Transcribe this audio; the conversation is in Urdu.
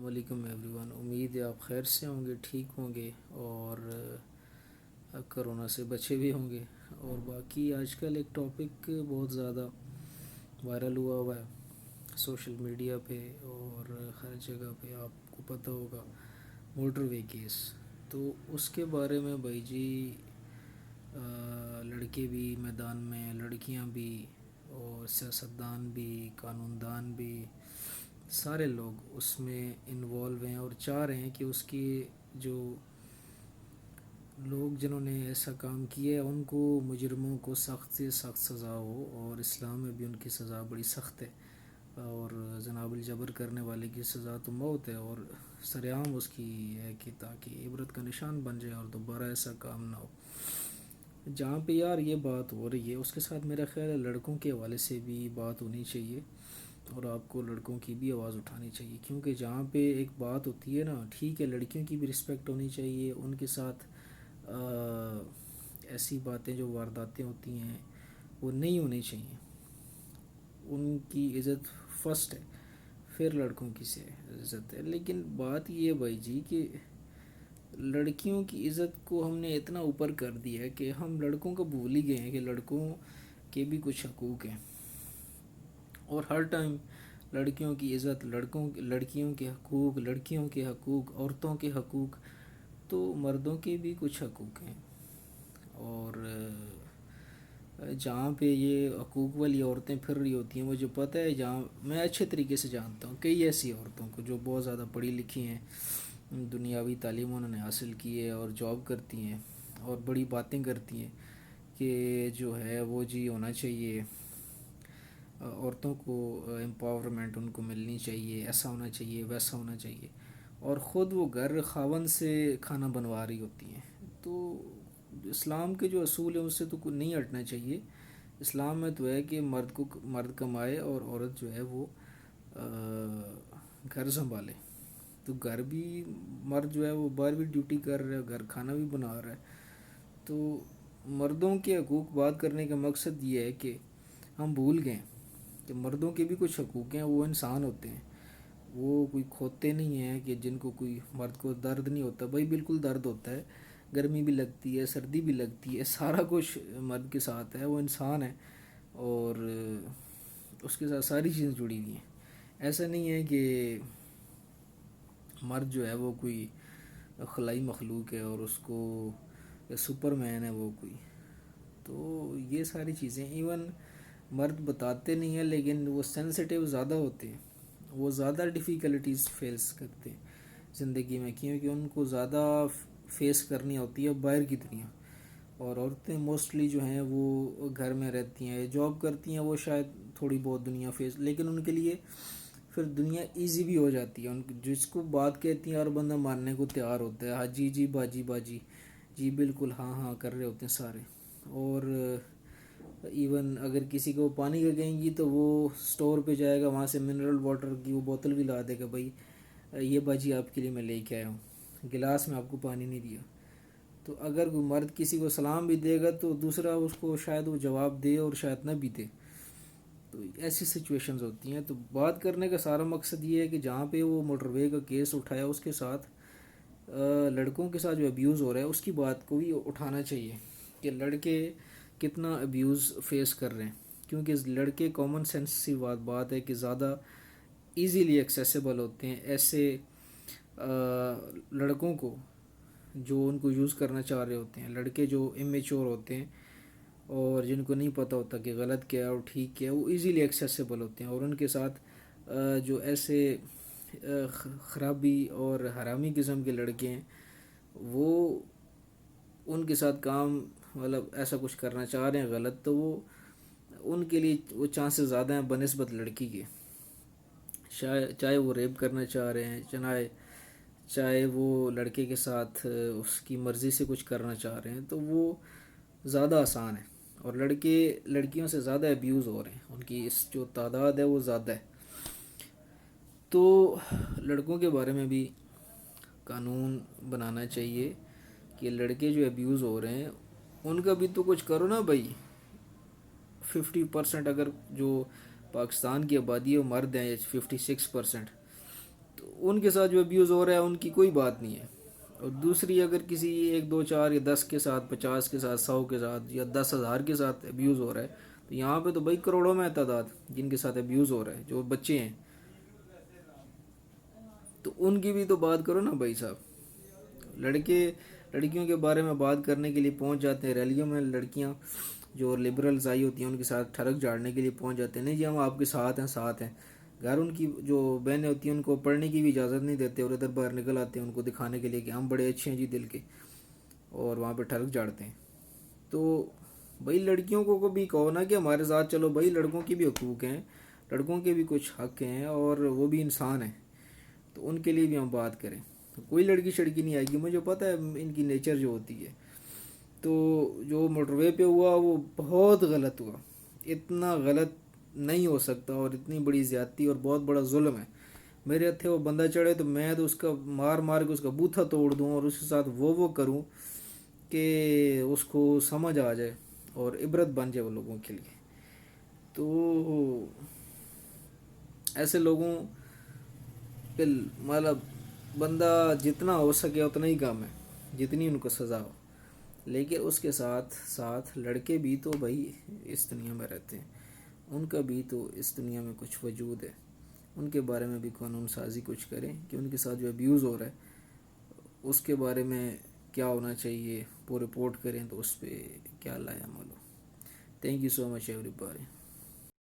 السلام علیکم ایوری ون، امید ہے آپ خیر سے ہوں گے، ٹھیک ہوں گے اور کرونا سے بچے بھی ہوں گے۔ اور باقی آج کل ایک ٹاپک بہت زیادہ وائرل ہوا ہے سوشل میڈیا پہ اور ہر جگہ پہ، آپ کو پتہ ہوگا، موٹر وے کیس۔ تو اس کے بارے میں بھائی جی، لڑکے بھی میدان میں، لڑکیاں بھی، اور سیاستدان بھی، قانون دان بھی، سارے لوگ اس میں انوالو ہیں اور چاہ رہے ہیں کہ اس کی جو لوگ جنہوں نے ایسا کام کیا ہے ان کو، مجرموں کو سخت سے سخت سزا ہو، اور اسلام میں بھی ان کی سزا بڑی سخت ہے، اور جناب الجبر کرنے والے کی سزا تو موت ہے، اور سرعام اس کی ہے کہ تاکہ عبرت کا نشان بن جائے اور دوبارہ ایسا کام نہ ہو۔ جہاں پہ یار یہ بات ہو رہی ہے اس کے ساتھ میرا خیال ہے لڑکوں کے حوالے سے بھی بات ہونی چاہیے، اور آپ کو لڑکوں کی بھی آواز اٹھانی چاہیے، کیونکہ جہاں پہ ایک بات ہوتی ہے نا، ٹھیک ہے لڑکیوں کی بھی رسپیکٹ ہونی چاہیے، ان کے ساتھ ایسی باتیں جو وارداتیں ہوتی ہیں وہ نہیں ہونی چاہیے، ان کی عزت فرسٹ ہے، پھر لڑکوں کی سے عزت ہے۔ لیکن بات یہ ہے بھائی جی کہ لڑکیوں کی عزت کو ہم نے اتنا اوپر کر دیا ہے کہ ہم لڑکوں کو بھول ہی گئے ہیں کہ لڑکوں کے بھی کچھ حقوق ہیں، اور ہر ٹائم لڑکیوں کی عزت، لڑکیوں کے حقوق، لڑکیوں کے حقوق، عورتوں کے حقوق، تو مردوں کے بھی کچھ حقوق ہیں۔ اور جہاں پہ یہ حقوق والی عورتیں پھر رہی ہوتی ہیں، مجھے پتہ ہے، جہاں میں اچھے طریقے سے جانتا ہوں کئی ایسی عورتوں کو جو بہت زیادہ پڑھی لکھی ہیں، دنیاوی تعلیم انہوں نے حاصل کی ہے اور جاب کرتی ہیں اور بڑی باتیں کرتی ہیں کہ جو ہے وہ جی ہونا چاہیے، عورتوں کو امپاورمنٹ ان کو ملنی چاہیے، ایسا ہونا چاہیے، ویسا ہونا چاہیے، اور خود وہ گھر خاوند سے کھانا بنوا رہی ہوتی ہیں۔ تو اسلام کے جو اصول ہیں اس سے تو نہیں ہٹنا چاہیے۔ اسلام میں تو ہے کہ مرد کمائے اور عورت جو ہے وہ گھر سنبھالے۔ تو گھر بھی مرد جو ہے وہ باہر بھی ڈیوٹی کر رہا ہے، گھر کھانا بھی بنا رہا ہے۔ تو مردوں کے حقوق بات کرنے کا مقصد یہ ہے کہ ہم بھول گئے کہ مردوں کے بھی کچھ حقوق ہیں، وہ انسان ہوتے ہیں، وہ کوئی کھوتے نہیں ہیں کہ جن کو کوئی مرد کو درد نہیں ہوتا۔ بھائی بالکل درد ہوتا ہے، گرمی بھی لگتی ہے، سردی بھی لگتی ہے، سارا کچھ مرد کے ساتھ ہے، وہ انسان ہے اور اس کے ساتھ ساری چیزیں جڑی ہوئی ہیں۔ ایسا نہیں ہے کہ مرد جو ہے وہ کوئی خلائی مخلوق ہے اور اس کو سپر مین ہے وہ کوئی۔ تو یہ ساری چیزیں ایون مرد بتاتے نہیں ہیں، لیکن وہ سینسٹیو زیادہ ہوتے ہیں، وہ زیادہ ڈیفیکلٹیز فیس کرتے ہیں زندگی میں، کیونکہ ان کو زیادہ فیس کرنی ہوتی ہے باہر کی دنیا، اور عورتیں موسٹلی جو ہیں وہ گھر میں رہتی ہیں، جاب کرتی ہیں، وہ شاید تھوڑی بہت دنیا فیس، لیکن ان کے لیے پھر دنیا ایزی بھی ہو جاتی ہے، ان جس کو بات کہتی ہیں اور بندہ ماننے کو تیار ہوتا ہے، ہاں جی جی باجی باجی جی بالکل ہاں ہاں کر رہے ہوتے ہیں سارے۔ اور ایون اگر کسی کو پانی کا کہیں گی تو وہ سٹور پہ جائے گا، وہاں سے منرل واٹر کی وہ بوتل بھی لا دے گا، بھائی یہ باجی آپ کے لیے میں لے کے آیا ہوں، گلاس میں آپ کو پانی نہیں دیا۔ تو اگر کوئی مرد کسی کو سلام بھی دے گا تو دوسرا اس کو شاید وہ جواب دے اور شاید نہ بھی دے۔ تو ایسی سچویشنز ہوتی ہیں۔ تو بات کرنے کا سارا مقصد یہ ہے کہ جہاں پہ وہ موٹر وے کا کیس اٹھایا، اس کے ساتھ لڑکوں کے ساتھ جو ابیوز ہو رہا ہے اس کی بات کو بھی اٹھانا چاہیے کہ لڑکے کتنا ابیوز فیس کر رہے ہیں، کیونکہ لڑکے کامن سینس سی بات ہے کہ زیادہ ایزیلی ایکسیسیبل ہوتے ہیں ایسے لڑکوں کو جو ان کو یوز کرنا چاہ رہے ہوتے ہیں، لڑکے جو امیچور ہوتے ہیں اور جن کو نہیں پتہ ہوتا کہ غلط کیا ہے اور ٹھیک کیا ہے، وہ ایزیلی ایکسیسیبل ہوتے ہیں، اور ان کے ساتھ جو ایسے خرابی اور حرامی قسم کے لڑکے ہیں وہ ان کے ساتھ کام، مطلب ایسا کچھ کرنا چاہ رہے ہیں غلط، تو وہ ان کے لیے وہ چانسز زیادہ ہیں بنسبت لڑکی کے، چاہے وہ ریپ کرنا چاہ رہے ہیں، چاہے وہ لڑکے کے ساتھ اس کی مرضی سے کچھ کرنا چاہ رہے ہیں، تو وہ زیادہ آسان ہے، اور لڑکے لڑکیوں سے زیادہ ابیوز ہو رہے ہیں، ان کی اس جو تعداد ہے وہ زیادہ ہے۔ تو لڑکوں کے بارے میں بھی قانون بنانا چاہیے کہ لڑکے جو ابیوز ہو رہے ہیں ان کا بھی تو کچھ کرو نا بھائی۔ 50% اگر جو پاکستان کی آبادی ہے وہ مرد ہیں، 56%، تو ان کے ساتھ جو ابیوز ہو رہا ہے ان کی کوئی بات نہیں ہے. اور دوسری اگر کسی 1 2 4 یا 10 کے ساتھ 50 کے ساتھ 100 کے ساتھ یا 10,000 کے ساتھ ابیوز ہو رہا ہے تو یہاں پہ تو بھائی کروڑوں میں تعداد جن کے ساتھ ابیوز ہو رہا ہے جو بچے ہیں. تو ان کی بھی تو بات کرو نا بھائی صاحب. لڑکیوں کے بارے میں بات کرنے کے لیے پہنچ جاتے ہیں ریلیوں میں. لڑکیاں جو لبرلز آئی ہوتی ہیں ان کے ساتھ ٹھڑک جھاڑنے کے لیے پہنچ جاتے ہیں. نہیں جی ہم آپ کے ساتھ ہیں. گھر ان کی جو بہنیں ہوتی ہیں ان کو پڑھنے کی بھی اجازت نہیں دیتے اور ادھر باہر نکل آتے ہیں ان کو دکھانے کے لیے کہ ہم بڑے اچھے ہیں جی دل کے, اور وہاں پہ ٹھڑک جھاڑتے ہیں. تو بھائی لڑکیوں کو بھی کہو نا کہ ہمارے ساتھ چلو. بھائی لڑکوں کی بھی حقوق ہیں, لڑکوں کے بھی کچھ حق ہیں اور وہ بھی انسان ہیں, تو ان کے لیے بھی ہم بات کریں. کوئی لڑکی شڑکی نہیں آئے گی. مجھے پتہ ہے ان کی نیچر جو ہوتی ہے. تو جو موٹر وے پہ ہوا وہ بہت غلط ہوا. اتنا غلط نہیں ہو سکتا اور اتنی بڑی زیادتی اور بہت بڑا ظلم ہے. میرے ہتھے وہ بندہ چڑھے تو میں تو اس کا مار مار کے اس کا بوتھا توڑ دوں اور اس کے ساتھ وہ کروں کہ اس کو سمجھ آ جائے اور عبرت بن جائے وہ لوگوں کے لیے. تو ایسے لوگوں پہ مطلب بندہ جتنا ہو سکے اتنا ہی کم ہے, جتنی ان کو سزا ہو. لیکن اس کے ساتھ ساتھ لڑکے بھی تو بھائی اس دنیا میں رہتے ہیں, ان کا بھی تو اس دنیا میں کچھ وجود ہے. ان کے بارے میں بھی قانون سازی کچھ کریں کہ ان کے ساتھ جو ابیوز ہو رہا ہے اس کے بارے میں کیا ہونا چاہیے, وہ رپورٹ کریں تو اس پہ کیا لایا عمل ہو. تھینک یو سو مچ ایوری باڈی.